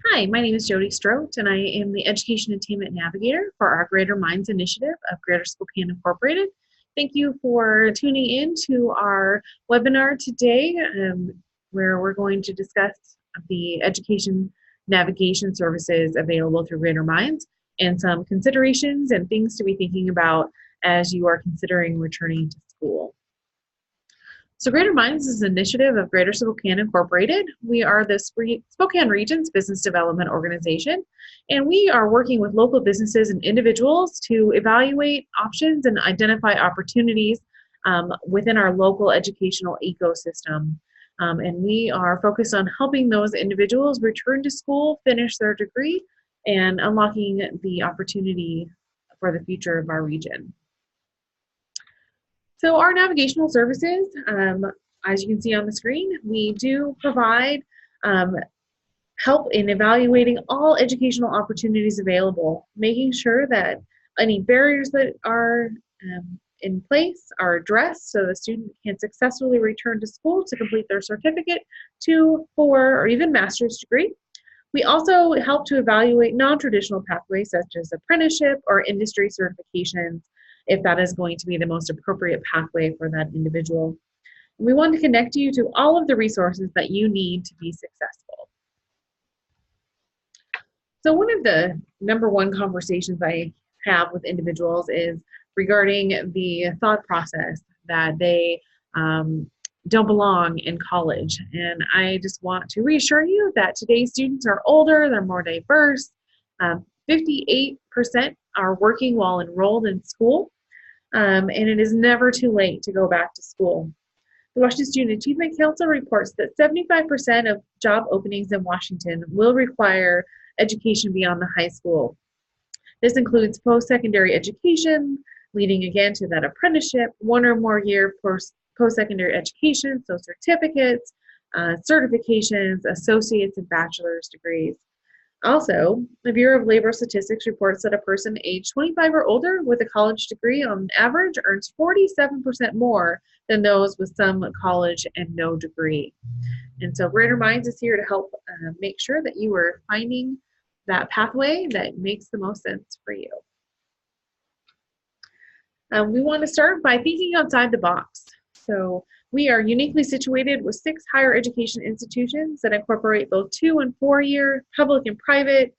Hi, my name is Jody Strout, and I am the Education Attainment Navigator for our Greater Minds initiative of Greater Spokane Incorporated. Thank you for tuning in to our webinar today, where we're going to discuss the education navigation services available through Greater Minds and some considerations and things to be thinking about as you are considering returning to school. So Greater Minds is an initiative of Greater Spokane Incorporated. We are the Spokane Region's business development organization, and we are working with local businesses and individuals to evaluate options and identify opportunities within our local educational ecosystem. And we are focused on helping those individuals return to school, finish their degree, and unlocking the opportunity for the future of our region. So our navigational services, as you can see on the screen, we do provide help in evaluating all educational opportunities available, making sure that any barriers that are in place are addressed so the student can successfully return to school to complete their certificate, 2, 4, or even master's degree. We also help to evaluate non-traditional pathways such as apprenticeship or industry certifications, if that is going to be the most appropriate pathway for that individual. We want to connect you to all of the resources that you need to be successful. So one of the #1 conversations I have with individuals is regarding the thought process that they don't belong in college. And I just want to reassure you that today's students are older, they're more diverse. 58% are working while enrolled in school. And it is never too late to go back to school. The Washington Student Achievement Council reports that 75% of job openings in Washington will require education beyond the high school. This includes post-secondary education, leading again to that apprenticeship, 1 or more year post-secondary education, so certificates, certifications, associates, and bachelor's degrees. Also, the Bureau of Labor Statistics reports that a person aged 25 or older with a college degree on average earns 47% more than those with some college and no degree. And so Greater Minds is here to help make sure that you are finding that pathway that makes the most sense for you. We want to start by thinking outside the box. So we are uniquely situated with 6 higher education institutions that incorporate both 2- and 4-year, public and private,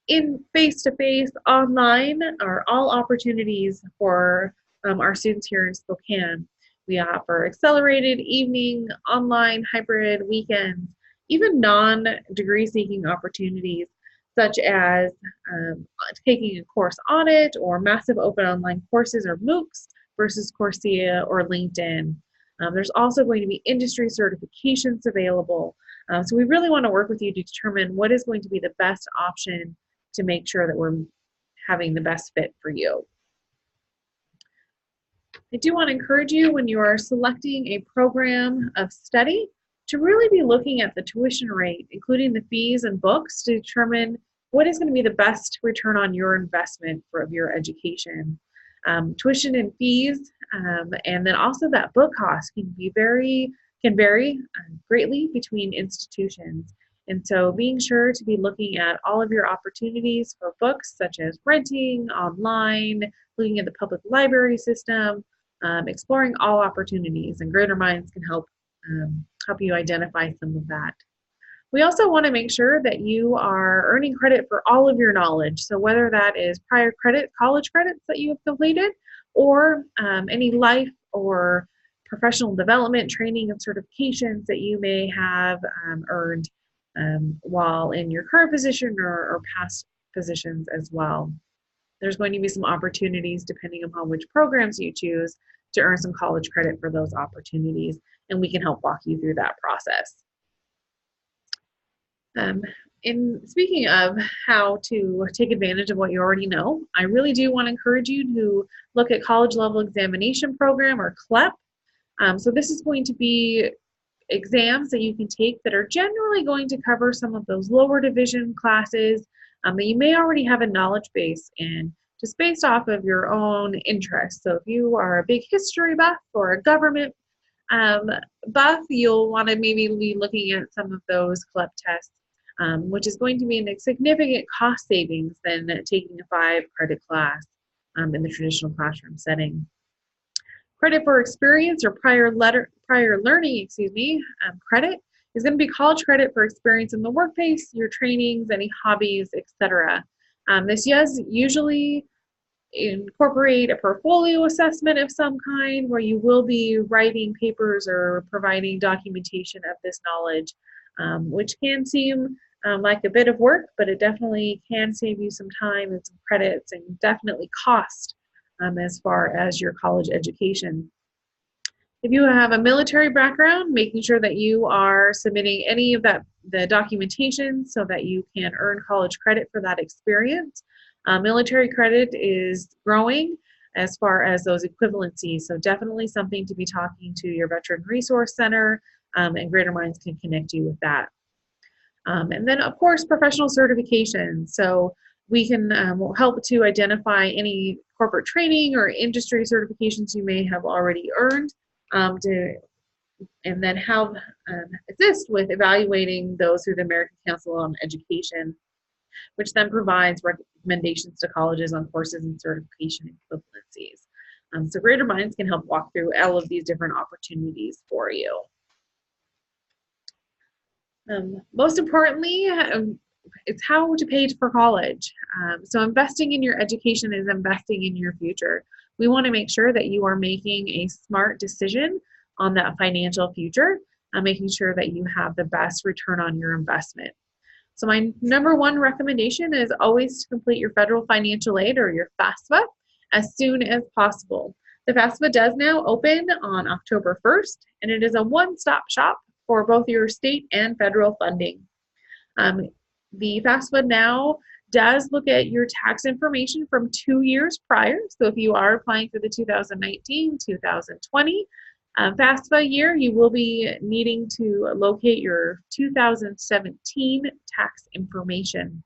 in face-to-face, online, are all opportunities for our students here in Spokane. We offer accelerated, evening, online, hybrid, weekends, even non-degree seeking opportunities, such as taking a course audit or massive open online courses or MOOCs versus Coursera or LinkedIn. There's also going to be industry certifications available. So we really want to work with you to determine what is going to be the best option to make sure that we're having the best fit for you. I do want to encourage you when you are selecting a program of study to really be looking at the tuition rate, including the fees and books, to determine what is going to be the best return on your investment of your education. Tuition and fees, and then also that book cost can vary greatly between institutions. And so being sure to be looking at all of your opportunities for books, such as renting, online, looking at the public library system, exploring all opportunities, and Greater Minds can help you identify some of that. We also want to make sure that you are earning credit for all of your knowledge. So whether that is prior college credits that you have completed, or any life or professional development training and certifications that you may have earned while in your current position or past positions as well. There's going to be some opportunities depending upon which programs you choose to earn some college credit for those opportunities, and we can help walk you through that process. In speaking of how to take advantage of what you already know, I really do want to encourage you to look at College Level Examination Program, or CLEP. So this is going to be exams that you can take that are generally going to cover some of those lower division classes that you may already have a knowledge base in, just based off of your own interests. So if you are a big history buff or a government buff, you'll want to maybe be looking at some of those CLEP tests which is going to be a significant cost savings than taking a 5-credit class in the traditional classroom setting. Credit for experience or prior learning, credit is going to be college credit for experience in the workplace, your trainings, any hobbies, etc. This does usually incorporate a portfolio assessment of some kind where you will be writing papers or providing documentation of this knowledge, which can seem like a bit of work, but it definitely can save you some time and some credits and definitely cost as far as your college education. If you have a military background, making sure that you are submitting any of the documentation so that you can earn college credit for that experience. Military credit is growing as far as those equivalencies, so definitely something to be talking to your Veteran Resource Center, and Greater Minds can connect you with that. And then, of course, professional certification. So we can help to identify any corporate training or industry certifications you may have already earned, and then help assist with evaluating those through the American Council on Education, which then provides recommendations to colleges on courses and certification equivalencies. So Greater Minds can help walk through all of these different opportunities for you. Most importantly, it's how to pay for college. So investing in your education is investing in your future. We want to make sure that you are making a smart decision on that financial future, making sure that you have the best return on your investment. So my number one recommendation is always to complete your federal financial aid or your FAFSA as soon as possible. The FAFSA does now open on October 1st, and it is a one-stop shop for both your state and federal funding. The FAFSA now does look at your tax information from 2 years prior. So if you are applying for the 2019-2020 FAFSA year, you will be needing to locate your 2017 tax information.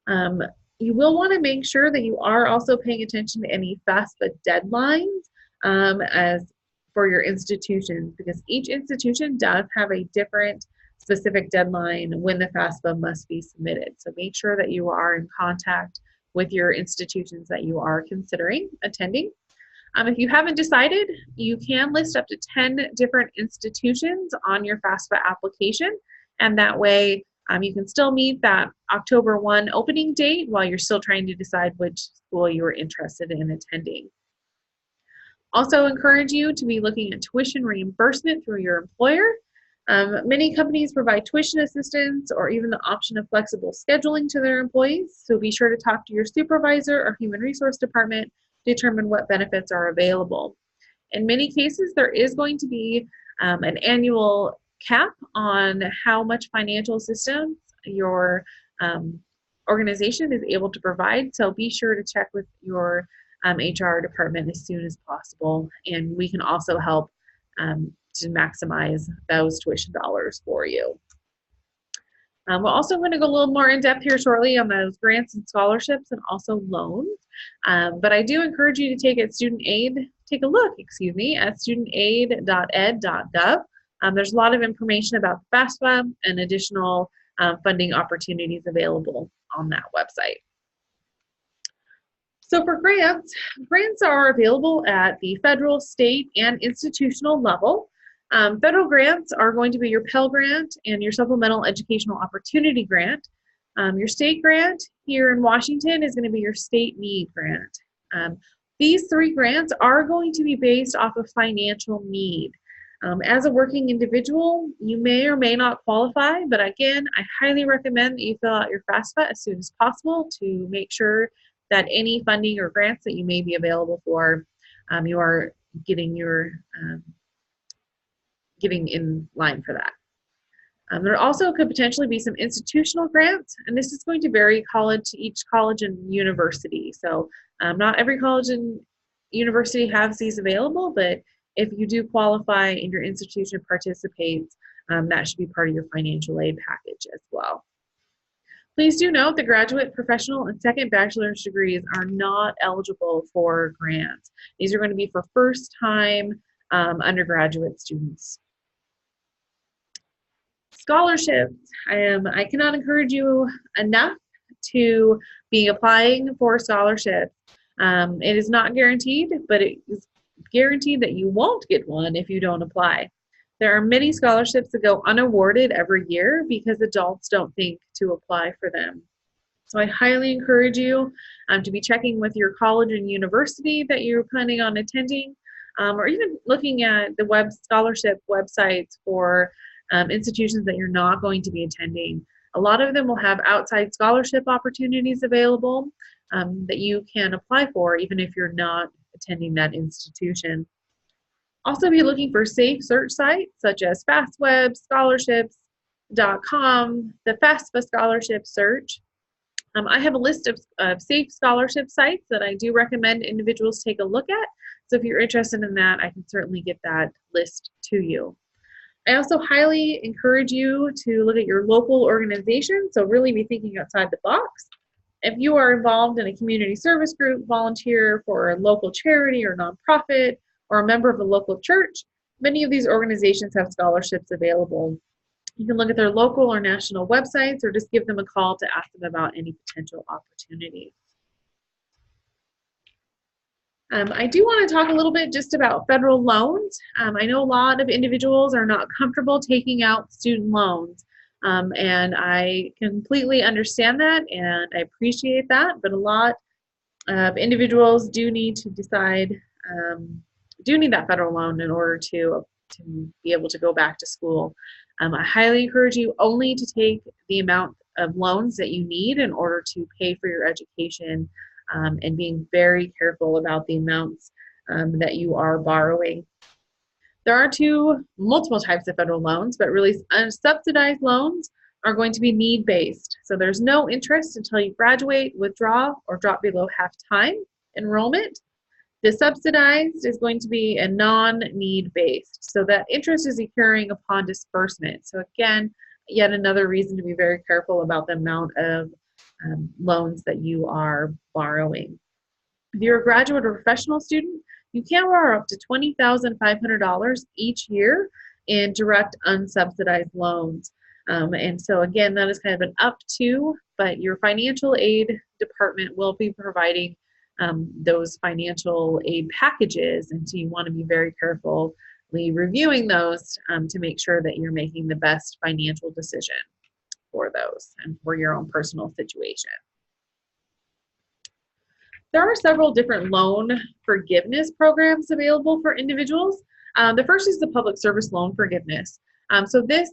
You will want to make sure that you are also paying attention to any FAFSA deadlines as for your institutions, because each institution does have a different specific deadline when the FAFSA must be submitted. So make sure that you are in contact with your institutions that you are considering attending. If you haven't decided, you can list up to 10 different institutions on your FAFSA application, and that way you can still meet that October 1 opening date while you're still trying to decide which school you're interested in attending. Also encourage you to be looking at tuition reimbursement through your employer. Many companies provide tuition assistance or even the option of flexible scheduling to their employees, so be sure to talk to your supervisor or human resource department to determine what benefits are available. In many cases, there is going to be an annual cap on how much financial assistance your organization is able to provide, so be sure to check with your HR department as soon as possible, and we can also help to maximize those tuition dollars for you. We're also going to go a little more in depth here shortly on those grants and scholarships and also loans. But I do encourage you to take a look at studentaid.ed.gov. There's a lot of information about the FAFSA and additional funding opportunities available on that website. So for grants are available at the federal, state, and institutional level. Federal grants are going to be your Pell Grant and your Supplemental Educational Opportunity Grant. Your state grant here in Washington is going to be your State Need Grant. These three grants are going to be based off of financial need. As a working individual, you may or may not qualify, but again, I highly recommend that you fill out your FAFSA as soon as possible to make sure that any funding or grants that you may be available for, you are getting in line for that. There also could potentially be some institutional grants, and this is going to vary each college and university. So not every college and university has these available, but if you do qualify and your institution participates, that should be part of your financial aid package as well. Please do note that graduate, professional, and second bachelor's degrees are not eligible for grants. These are going to be for first-time undergraduate students. Scholarships. I cannot encourage you enough to be applying for scholarships. It is not guaranteed, but it is guaranteed that you won't get one if you don't apply. There are many scholarships that go unawarded every year because adults don't think to apply for them. So I highly encourage you to be checking with your college and university that you're planning on attending, or even looking at the scholarship websites for institutions that you're not going to be attending. A lot of them will have outside scholarship opportunities available that you can apply for even if you're not attending that institution. Also be looking for safe search sites such as FastWeb, scholarships.com, the FAFSA scholarship search. I have a list of safe scholarship sites that I do recommend individuals take a look at. So if you're interested in that, I can certainly get that list to you. I also highly encourage you to look at your local organization. So really be thinking outside the box. If you are involved in a community service group, volunteer for a local charity or nonprofit, or a member of a local church, many of these organizations have scholarships available. You can look at their local or national websites or just give them a call to ask them about any potential opportunities. I do want to talk a little bit just about federal loans. I know a lot of individuals are not comfortable taking out student loans, and I completely understand that and I appreciate that, but a lot of individuals do need to decide, do need that federal loan in order to be able to go back to school. I highly encourage you only to take the amount of loans that you need in order to pay for your education, and being very careful about the amounts that you are borrowing. There are multiple types of federal loans, but really subsidized loans are going to be need-based. So there's no interest until you graduate, withdraw, or drop below half-time enrollment. The subsidized is going to be a non-need based. So that interest is occurring upon disbursement. So again, yet another reason to be very careful about the amount of loans that you are borrowing. If you're a graduate or professional student, you can borrow up to $20,500 each year in direct unsubsidized loans. And so again, that is kind of an up to, but your financial aid department will be providing those financial aid packages, and so you want to be very carefully reviewing those to make sure that you're making the best financial decision for those and for your own personal situation. There are several different loan forgiveness programs available for individuals. The first is the public service loan forgiveness. So this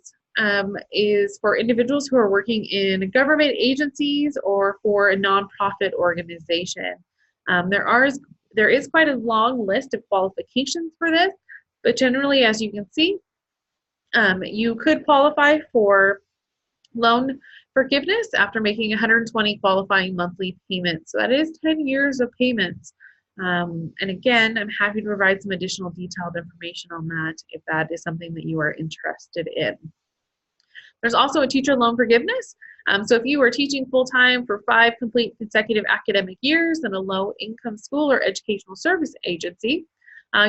is for individuals who are working in government agencies or for a nonprofit organization. There is quite a long list of qualifications for this, but generally, as you can see, you could qualify for loan forgiveness after making 120 qualifying monthly payments. So that is 10 years of payments. And again, I'm happy to provide some additional detailed information on that if that is something that you are interested in. There's also a teacher loan forgiveness. So if you are teaching full-time for 5 complete consecutive academic years in a low-income school or educational service agency,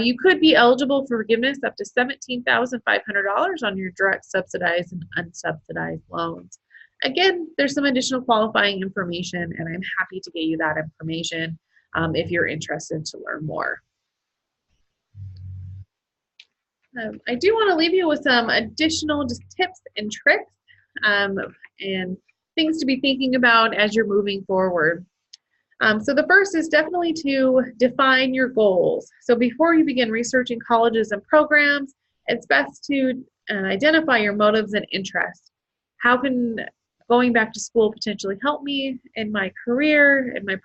you could be eligible for forgiveness up to $17,500 on your direct subsidized and unsubsidized loans. Again, there's some additional qualifying information, and I'm happy to get you that information if you're interested to learn more. I do want to leave you with some additional just tips and tricks and things to be thinking about as you're moving forward. So the first is definitely to define your goals. So before you begin researching colleges and programs, it's best to identify your motives and interests. How can going back to school potentially help me in my career, in my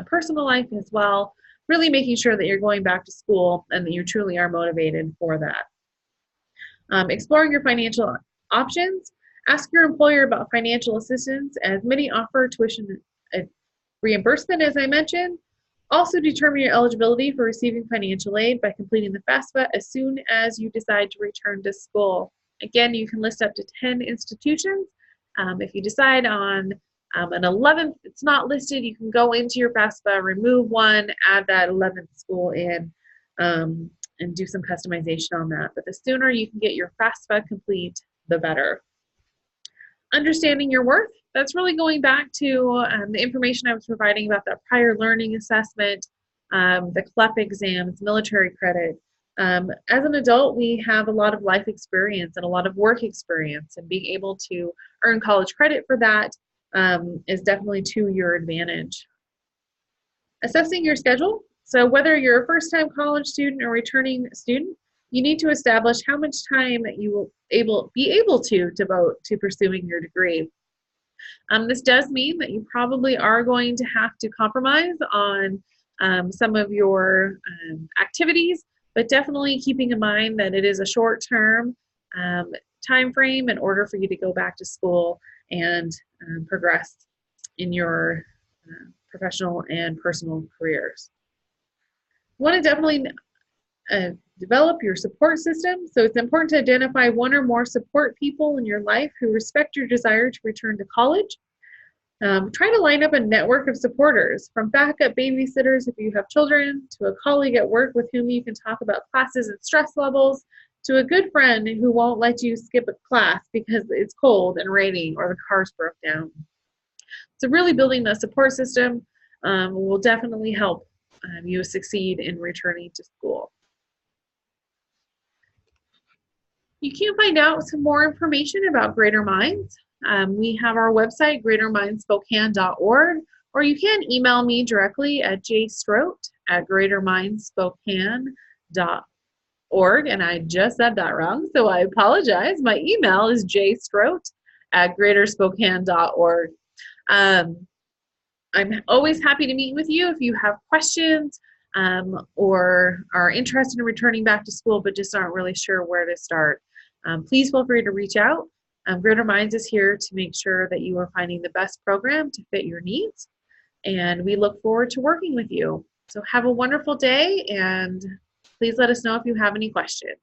personal life as well? Really making sure that you're going back to school and that you truly are motivated for that. Exploring your financial options. Ask your employer about financial assistance, as many offer tuition reimbursement, as I mentioned. Also determine your eligibility for receiving financial aid by completing the FAFSA as soon as you decide to return to school. Again, you can list up to 10 institutions. If you decide on an 11th, it's not listed, you can go into your FAFSA, remove one, add that 11th school in, and do some customization on that. But the sooner you can get your FAFSA complete, the better. Understanding your worth, that's really going back to the information I was providing about that prior learning assessment, the CLEP exams, military credit. As an adult, we have a lot of life experience and a lot of work experience, and being able to earn college credit for that is definitely to your advantage. Assessing your schedule. So whether you're a first-time college student or returning student, you need to establish how much time you will be able to devote to pursuing your degree. This does mean that you probably are going to have to compromise on some of your activities, but definitely keeping in mind that it is a short-term time frame in order for you to go back to school and progress in your professional and personal careers. You want to definitely develop your support system. So it's important to identify one or more support people in your life who respect your desire to return to college. Try to line up a network of supporters, from backup babysitters if you have children, to a colleague at work with whom you can talk about classes and stress levels, to a good friend who won't let you skip a class because it's cold and raining or the car's broke down. So really building a support system will definitely help you succeed in returning to school. You can find out some more information about Greater Minds. We have our website, greatermindspokane.org, or you can email me directly at jstrote@greatermindspokane.org, and I just said that wrong, so I apologize. My email is jstrote@greaterspokane.org. I'm always happy to meet with you if you have questions or are interested in returning back to school but just aren't really sure where to start. Please feel free to reach out. Greater Minds is here to make sure that you are finding the best program to fit your needs, and we look forward to working with you. So have a wonderful day, and please let us know if you have any questions.